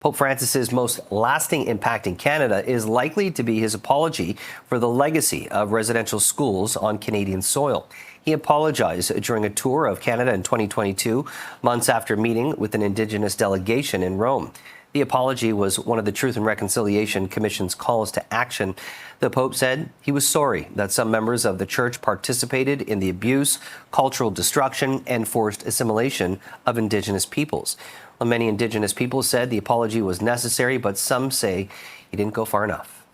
Pope Francis's most lasting impact in Canada is likely to be his apology for the legacy of residential schools on Canadian soil. He apologized during a tour of Canada in 2022, months after meeting with an Indigenous delegation in Rome. The apology was one of the Truth and Reconciliation Commission's calls to action. The Pope said he was sorry that some members of the Church participated in the abuse, cultural destruction, and forced assimilation of Indigenous peoples. Well, many Indigenous people said the apology was necessary, but some say he didn't go far enough.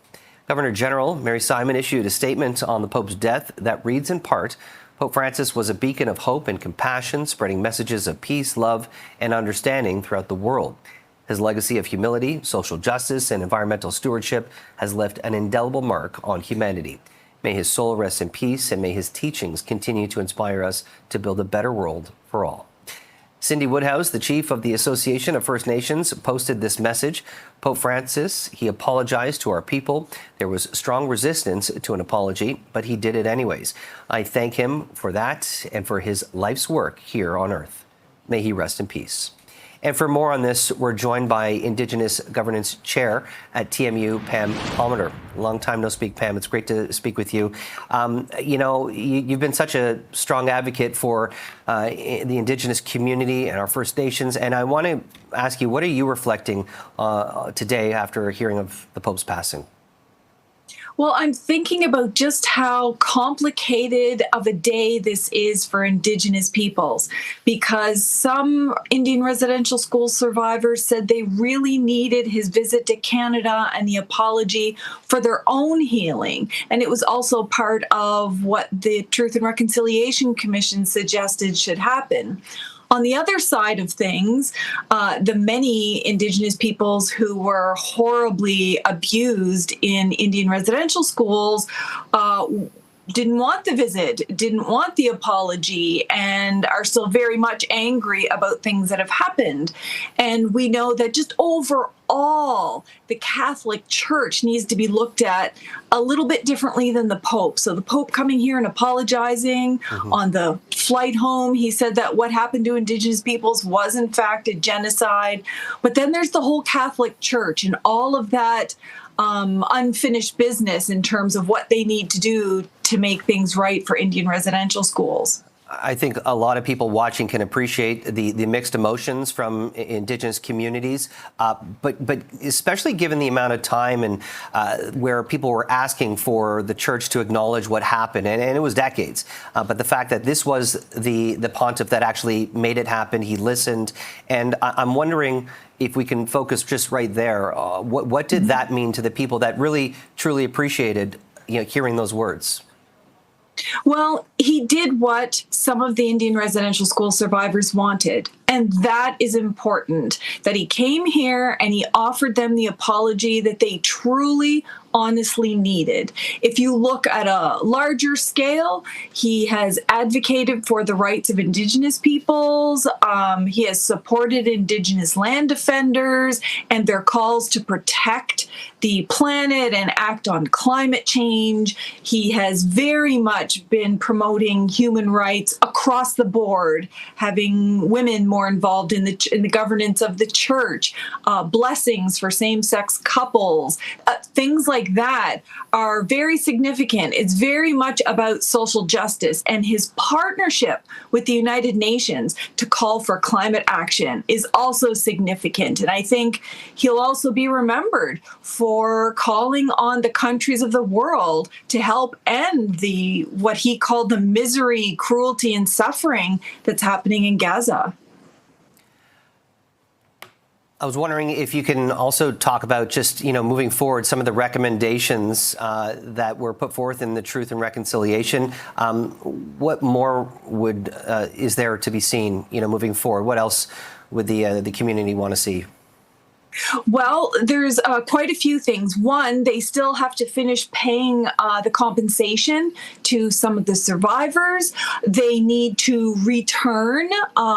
Governor General Mary Simon issued a statement on the Pope's death that reads in part, Pope Francis was a beacon of hope and compassion, spreading messages of peace, love, and understanding throughout the world. His legacy of humility, social justice, and environmental stewardship has left an indelible mark on humanity. May his soul rest in peace, and may his teachings continue to inspire us to build a better world for all. Cindy Woodhouse, the chief of the Association of First Nations, posted this message. Pope Francis, he apologized to our people. There was strong resistance to an apology, but he did it anyways. I thank him for that and for his life's work here on earth. May he rest in peace. And for more on this, we're joined by Indigenous Governance Chair at TMU, Pam Palmater. Long time no speak, Pam. It's great to speak with you. You've been such a strong advocate for the Indigenous community and our First Nations. And I want to ask you, what are you reflecting today after hearing of the Pope's passing? Well, I'm thinking about just how complicated of a day this is for Indigenous peoples, because some Indian residential school survivors said they really needed his visit to Canada and the apology for their own healing. And it was also part of what the Truth and Reconciliation Commission suggested should happen. On the other side of things, the many Indigenous peoples who were horribly abused in Indian residential schools didn't want the visit, didn't want the apology, and are still very much angry about things that have happened. And we know that just overall, the Catholic Church needs to be looked at a little bit differently than the Pope. So the Pope coming here and apologizing on the flight home, he said that what happened to Indigenous peoples was in fact a genocide. But then there's the whole Catholic Church and all of that unfinished business in terms of what they need to do to make things right for Indian residential schools. I think a lot of people watching can appreciate the mixed emotions from Indigenous communities, but especially given the amount of time and where people were asking for the church to acknowledge what happened, and it was decades. But the fact that this was the pontiff that actually made it happen, he listened, and I'm wondering if we can focus just right there. What did that mean to the people that really truly appreciated, hearing those words? Well, he did what some of the Indian residential school survivors wanted, and that is important, that he came here and he offered them the apology that they truly, honestly needed. If you look at a larger scale, he has advocated for the rights of Indigenous peoples. He has supported Indigenous land defenders and their calls to protect the planet and act on climate change. He has very much been promoting human rights across the board, having women more involved in the governance of the church, blessings for same-sex couples, things like that are very significant. It's very much about social justice, and his partnership with the United Nations to call for climate action is also significant. And I think he'll also be remembered for calling on the countries of the world to help end what he called the misery, cruelty, and suffering that's happening in Gaza. I was wondering if you can also talk about just, moving forward, some of the recommendations that were put forth in the Truth and Reconciliation. What more is there to be seen, moving forward? What else would the community want to see? Well, there's quite a few things. One, they still have to finish paying the compensation to some of the survivors. They need to return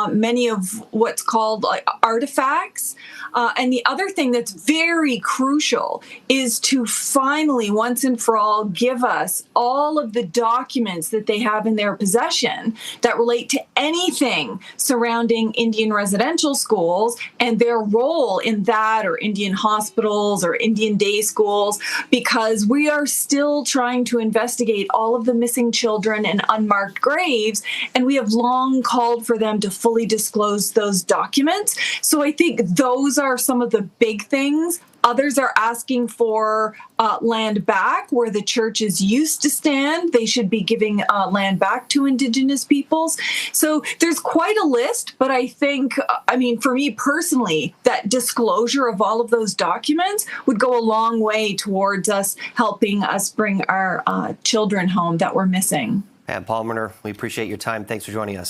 many of what's called artifacts And the other thing that's very crucial is to finally, once and for all, give us all of the documents that they have in their possession that relate to anything surrounding Indian residential schools and their role in that, or Indian hospitals or Indian day schools, because we are still trying to investigate all of the missing children and unmarked graves, and we have long called for them to fully disclose those documents. So I think those are some of the big things. Others are asking for land back where the churches used to stand. They should be giving land back to Indigenous peoples. So there's quite a list, but I think, for me personally, that disclosure of all of those documents would go a long way towards us helping us bring our children home that were missing. Pam Palmater, we appreciate your time. Thanks for joining us.